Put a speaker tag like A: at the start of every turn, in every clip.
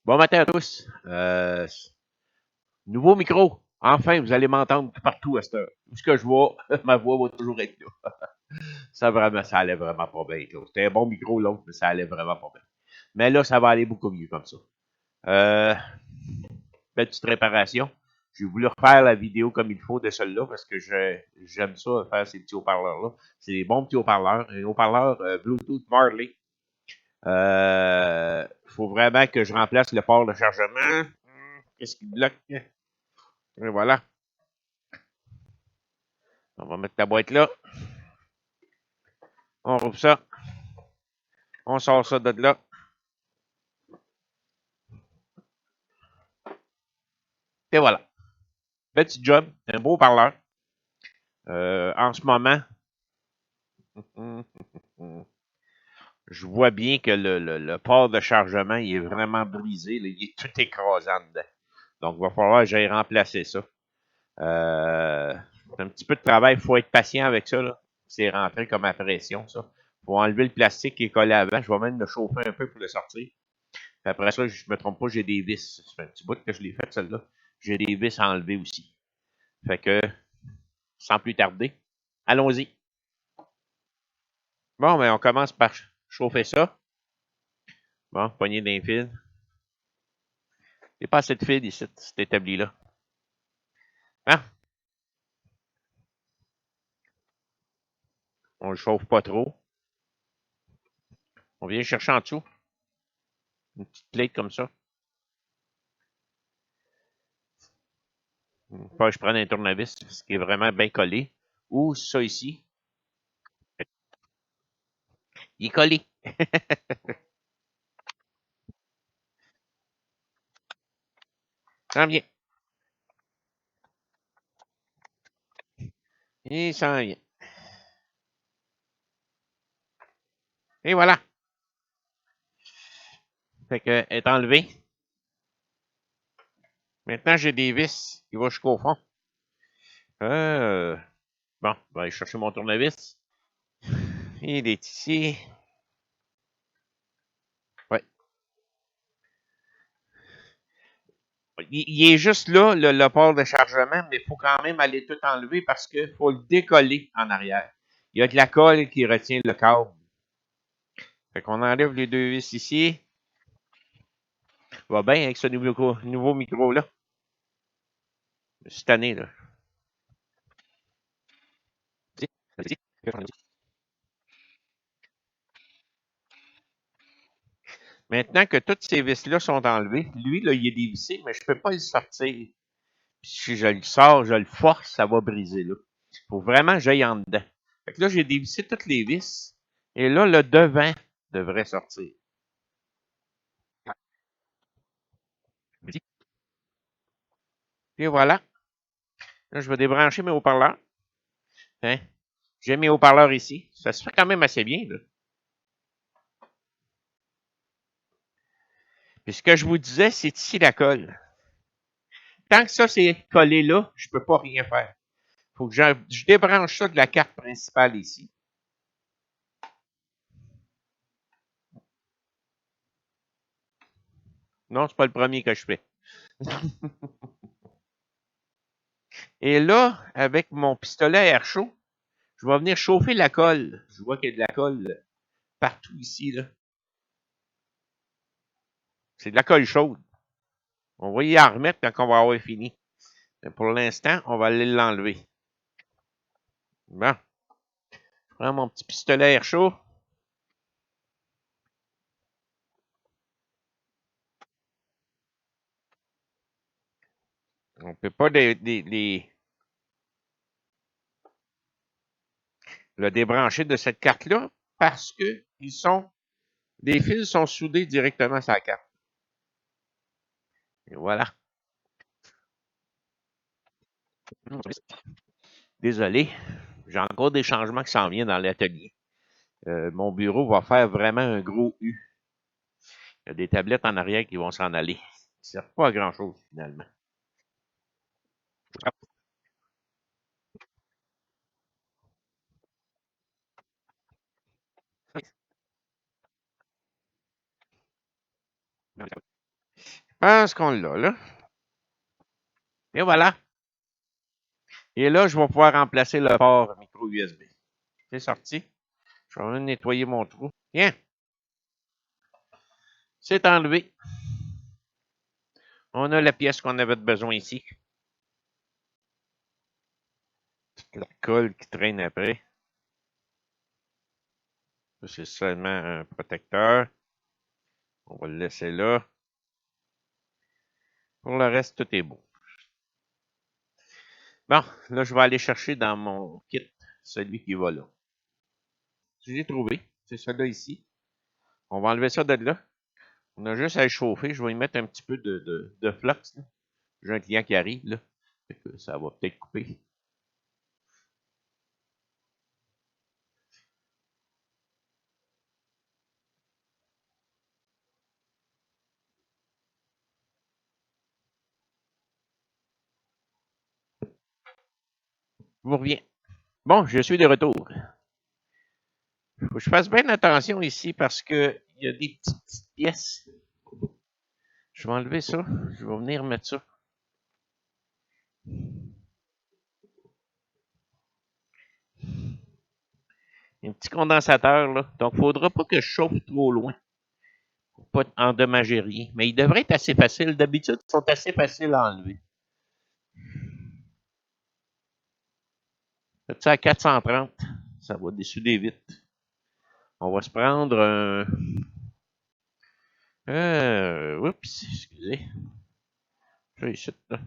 A: Bon matin à tous. Nouveau micro. Enfin, vous allez m'entendre partout à cette heure. Où ce que je vois, ma voix va toujours être là. Ça allait vraiment pas bien. C'était un bon micro l'autre, mais ça allait vraiment pas bien. Mais là, ça va aller beaucoup mieux comme ça. Euh, Petite réparation. J'ai voulu refaire la vidéo comme il faut de celle-là parce que j'aime ça, faire ces petits haut-parleurs-là. C'est des bons petits haut-parleurs. Un haut-parleur Bluetooth Marley. Faut vraiment que je remplace le port de chargement. Qu'est-ce qui bloque? Et voilà. On va mettre la boîte là. On rouvre ça. On sort ça de là. Et voilà. Petit job. Un beau parleur. En ce moment, je vois bien que le port de chargement il est vraiment brisé. Là, il est tout écrasant dedans. Donc, il va falloir que j'aille remplacer ça. C'est un petit peu de travail. Il faut être patient avec ça. C'est rentré comme à pression, ça. Il faut enlever le plastique qui est collé avant. Je vais même le chauffer un peu pour le sortir. Puis après ça, je me trompe pas, j'ai des vis. Ça fait un petit bout que je l'ai fait, celle-là. J'ai des vis à enlever aussi. Fait que, sans plus tarder, allons-y. Bon, ben, on commence par chauffer ça. Bon, poignée d'un fil. Il n'y a pas assez de fil ici, cet établi-là. Hein? On le chauffe pas trop. On vient chercher en dessous. Une petite plate comme ça. Faut que je prenne un tournevis, ce qui est vraiment bien collé. Ou ça ici. Il est collé. Ça vient. Il s'en vient. Et voilà. Fait que, est enlevé. Maintenant, j'ai des vis qui vont jusqu'au fond. Bon, je vais aller chercher mon tournevis. Il est ici. Ouais. Il est juste là, le port de chargement, mais il faut quand même aller tout enlever parce qu'il faut le décoller en arrière. Il y a de la colle qui retient le câble. Fait qu'on enlève les deux vis ici. Va bien avec ce nouveau micro-là. Cette année, là. Maintenant que toutes ces vis-là sont enlevées, lui, là, il est dévissé, mais je ne peux pas le sortir. Puis si je le sors, je le force, ça va briser, là. Il faut vraiment que j'aille en dedans. Fait que là, j'ai dévissé toutes les vis. Et là, le devant devrait sortir. Et voilà. Là, je vais débrancher mes haut-parleurs. Hein? J'ai mes haut-parleurs ici. Ça se fait quand même assez bien, là. Puis ce que je vous disais, c'est ici la colle. Tant que ça, c'est collé là, je ne peux pas rien faire. Il faut que je débranche ça de la carte principale ici. Non, c'est pas le premier que je fais. Et là, avec mon pistolet à air chaud, je vais venir chauffer la colle. Je vois qu'il y a de la colle partout ici, là. C'est de la colle chaude. On va y en remettre quand on va avoir fini. Mais pour l'instant, on va aller l'enlever. Bon. Je prends mon petit pistolet à air chaud. On ne peut pas le débrancher de cette carte-là parce qu'ils sont Les fils sont soudés directement sur la carte. Et voilà. Désolé, j'ai encore des changements qui s'en viennent dans l'atelier. Mon bureau va faire vraiment un gros U. Il y a des tablettes en arrière qui vont s'en aller. Ils ne servent pas à grand-chose, finalement. Je pense qu'on l'a, là. Et voilà. Et là, je vais pouvoir remplacer le port micro USB. C'est sorti. Je vais même nettoyer mon trou. Tiens, c'est enlevé. On a la pièce qu'on avait besoin ici. La colle qui traîne après. Ça, c'est seulement un protecteur. On va le laisser là. Pour le reste, tout est beau. Bon, là, je vais aller chercher dans mon kit celui qui va là. J'ai trouvé. C'est celui-là ici. On va enlever ça de là. On a juste à le chauffer. Je vais y mettre un petit peu de flux. J'ai un client qui arrive, là. Fait que ça va peut-être couper. Je vous reviens. Bon, je suis de retour. Faut que je fasse bien attention ici parce que il y a des petites pièces. Je vais enlever ça. Je vais venir mettre ça. Un petit condensateur, là. Donc, il ne faudra pas que je chauffe trop loin pour pas endommager rien. Mais il devrait être assez facile. D'habitude, ils sont assez faciles à enlever. Faites ça à 430. Ça va dessouder vite. On va se prendre un. Oups, excusez. Je ici, là.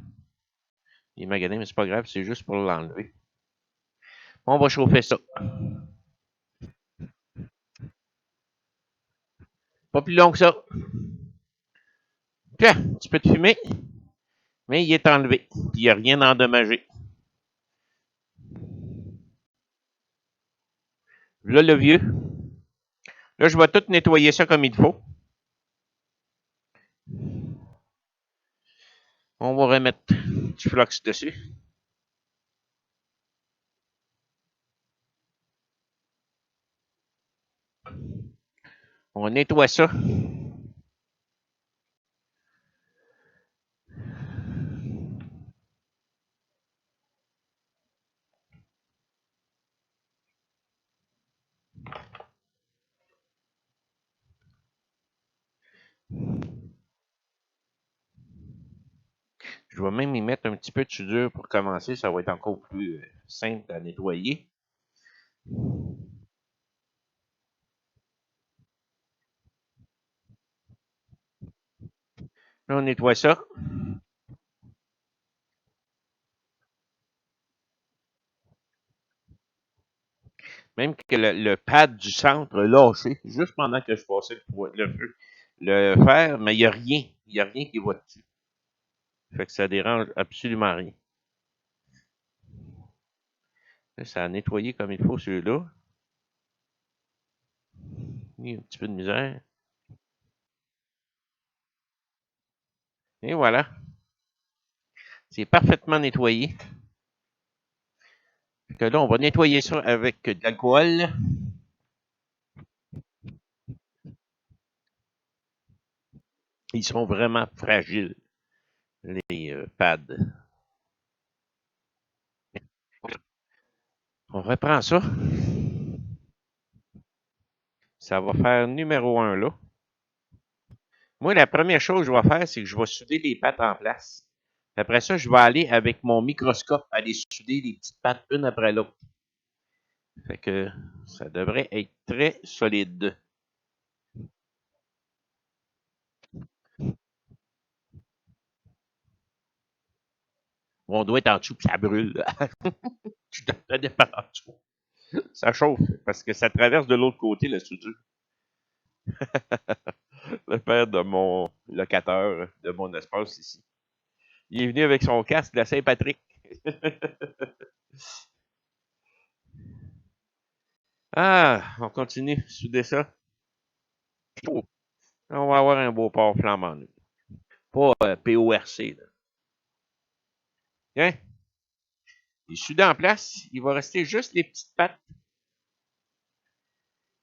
A: Il est magané, mais c'est pas grave, c'est juste pour l'enlever. On va chauffer ça. Pas plus long que ça. Tiens, un petit peu de fumée, mais il est enlevé. Il n'y a rien endommagé. Là, le vieux. Là, je vais tout nettoyer ça comme il faut. On va remettre du flux dessus. On nettoie ça. Je vais même y mettre un petit peu de soudure pour commencer. Ça va être encore plus simple à nettoyer. Là, on nettoie ça. Même que le pad du centre a lâché, juste pendant que je passais le fer, mais il n'y a rien. Il n'y a rien qui va dessus. Fait que ça dérange absolument rien. Là, ça a nettoyé comme il faut celui-là. Il y a un petit peu de misère. Et voilà. C'est parfaitement nettoyé. Fait que là, on va nettoyer ça avec de l'alcool. Ils sont vraiment fragiles, les pads. On reprend ça. Ça va faire numéro 1 là. Moi, la première chose que je vais faire, c'est que je vais souder les pattes en place. Après ça, je vais aller avec mon microscope aller souder les petites pattes une après l'autre. Fait que ça devrait être très solide. On doit être en dessous, puis ça brûle. Ça dépend en dessous. Ça chauffe, parce que ça traverse de l'autre côté, la soudure. Le père de mon locateur de mon espace ici. Il est venu avec son casque de Saint-Patrick. Ah, on continue, souder ça. Oh, on va avoir un beau port flamand. Nous. Pas PORC. Là. Hein? Il est soudé en place. Il va rester juste les petites pattes.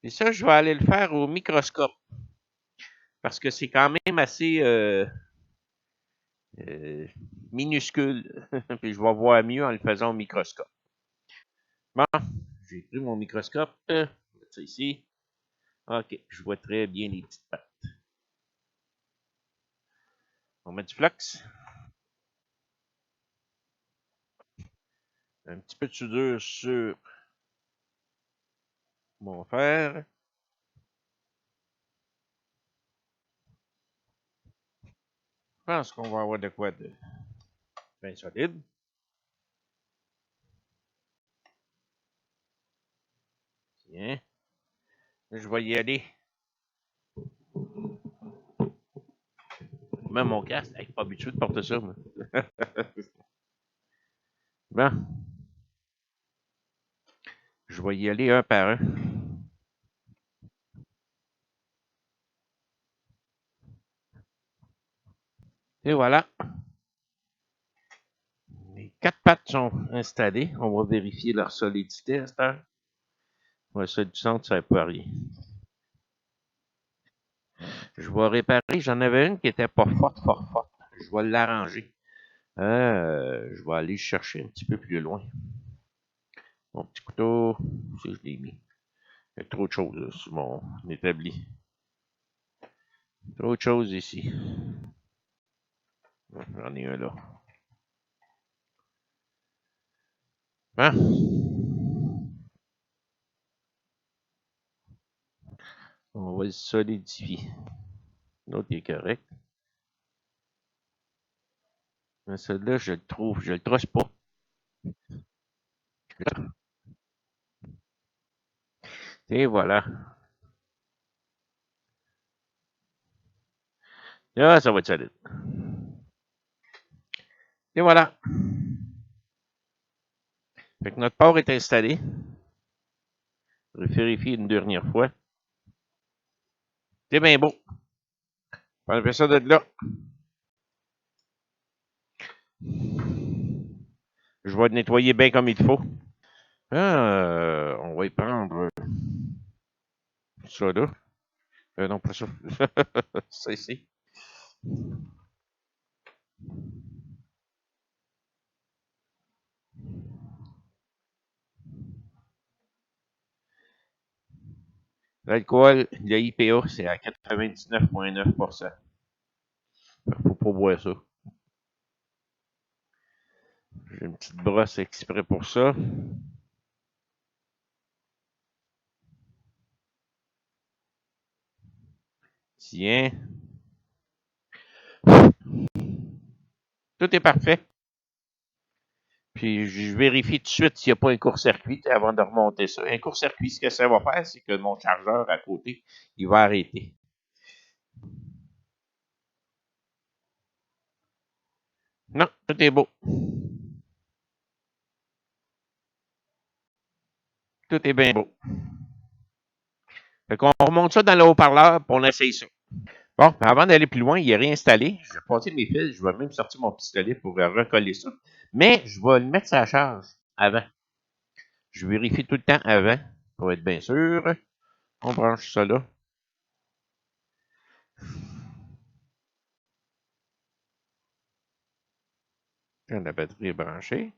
A: Et ça, je vais aller le faire au microscope. Parce que c'est quand même assez euh, minuscule. Puis je vais voir mieux en le faisant au microscope. Bon, j'ai pris mon microscope. Ça ici. OK, je vois très bien les petites pattes. On met du flux. Un petit peu de soudure sur mon fer. Je pense qu'on va avoir de quoi de bien solide. Tiens. Je vais y aller. Même mon casque. Je suis pas habitué de porter ça. Moi. Bon. Je vais y aller un par un. Et voilà. Les quatre pattes sont installées. On va vérifier leur solidité à cette heure. Ouais, celle du centre, ça ne pas rien. Je vais réparer. J'en avais une qui était pas forte, forte, forte. Je vais l'arranger. Je vais aller chercher un petit peu plus loin. Mon petit couteau, si je l'ai mis. Il y a trop de choses là, sur mon établi. Trop de choses ici. J'en ai un là. Bon. On va le solidifier. L'autre est correct. Mais celui-là, je le trouve. Je le trosse pas. Et voilà. Là, ça va être solide. Et voilà. Fait que notre port est installé. Je vais vérifier une dernière fois. C'est bien beau. On va faire ça de là. Je vais le nettoyer bien comme il faut. On va y prendre ça là. Non, pas ça. Ça ici. L'alcool, le IPA, c'est à 99,9%. Faut pas boire ça. J'ai une petite brosse exprès pour ça. Tiens. Tout est parfait. Puis je vérifie tout de suite s'il n'y a pas un court-circuit avant de remonter ça. Un court-circuit, ce que ça va faire, c'est que mon chargeur à côté, il va arrêter. Non, tout est beau. Tout est bien beau. Fait qu'on remonte ça dans le haut-parleur pour on essaye ça. Bon, avant d'aller plus loin, il est réinstallé. Je vais passer mes fils. Je vais même sortir mon pistolet pour recoller ça. Mais je vais le mettre à charge avant. Je vérifie tout le temps avant pour être bien sûr. On branche ça là. La batterie est branchée.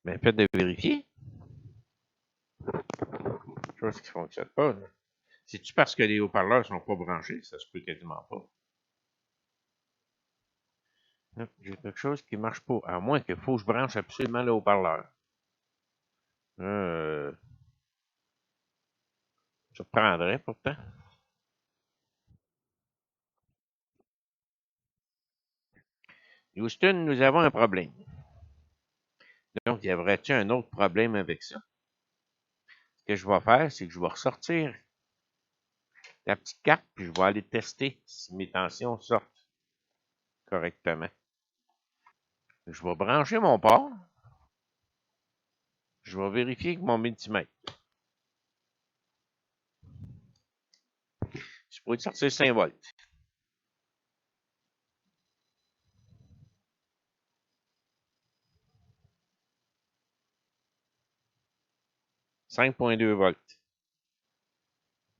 A: Bien fait de vérifier. Chose qui ne fonctionne pas. C'est-tu parce que les haut-parleurs ne sont pas branchés? Ça se peut quasiment pas. J'ai quelque chose qui ne marche pas. À moins qu'il faut que je branche absolument le haut-parleur. Euh, je prendrais pourtant. Houston, nous avons un problème. Donc, y aurait-il un autre problème avec ça? Ce que je vais faire, c'est que je vais ressortir la petite carte, puis je vais aller tester si mes tensions sortent correctement. Je vais brancher mon port. Je vais vérifier avec mon multimètre. Je pourrais sortir 5 volts. 5,2 volts.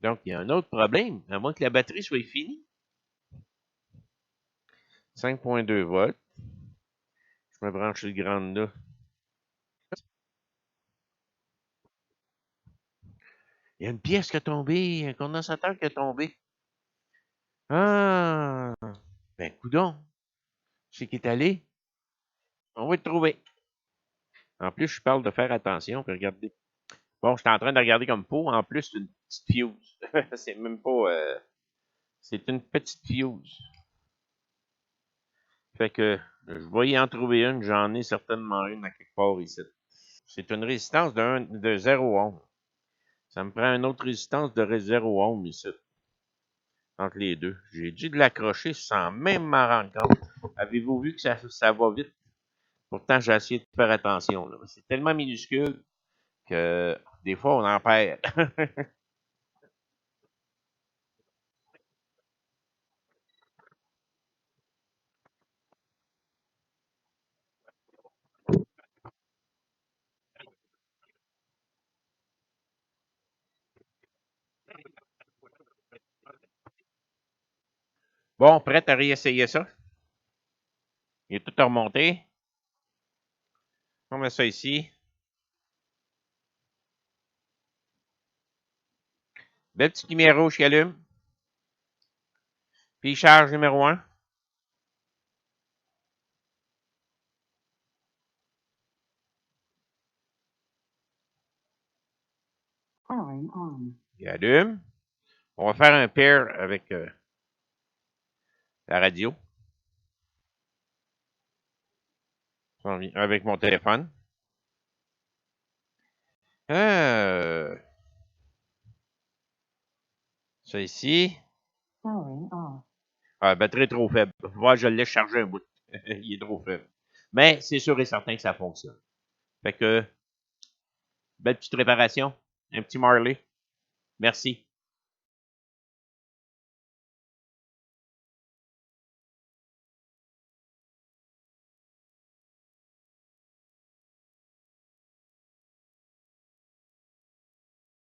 A: Donc, il y a un autre problème, à moins que la batterie soit finie. 5,2 volts. Je me branche le grand là. Il y a une pièce qui a tombé, un condensateur qui a tombé. Ah! Ben, coudonc. C'est qui est allé. On va le trouver. En plus, je parle de faire attention, puis regardez. Bon, je suis en train de regarder comme pot. En plus, c'est une petite fuse. C'est même pas. C'est une petite fuse. Fait que je vais y en trouver une. J'en ai certainement une à quelque part ici. C'est une résistance de 0 ohm. Ça me prend une autre résistance de 0 ohm ici. Entre les deux. J'ai dû de l'accrocher sans même m'en rendre compte. Avez-vous vu que ça va vite? Pourtant, j'ai essayé de faire attention. C'est tellement minuscule que des fois, on en perd. Bon, prête à réessayer ça? Il est tout remonté. On met ça ici. Belle petite lumière rouge qui allume. Puis charge numéro 1. Il allume. On va faire un pair avec la radio. Avec mon téléphone. Euh, ça ici. Ah, la batterie est trop faible. Moi, je le laisse charger un bout. Il est trop faible. Mais c'est sûr et certain que ça fonctionne. Fait que, belle petite réparation. Un petit Marley. Merci.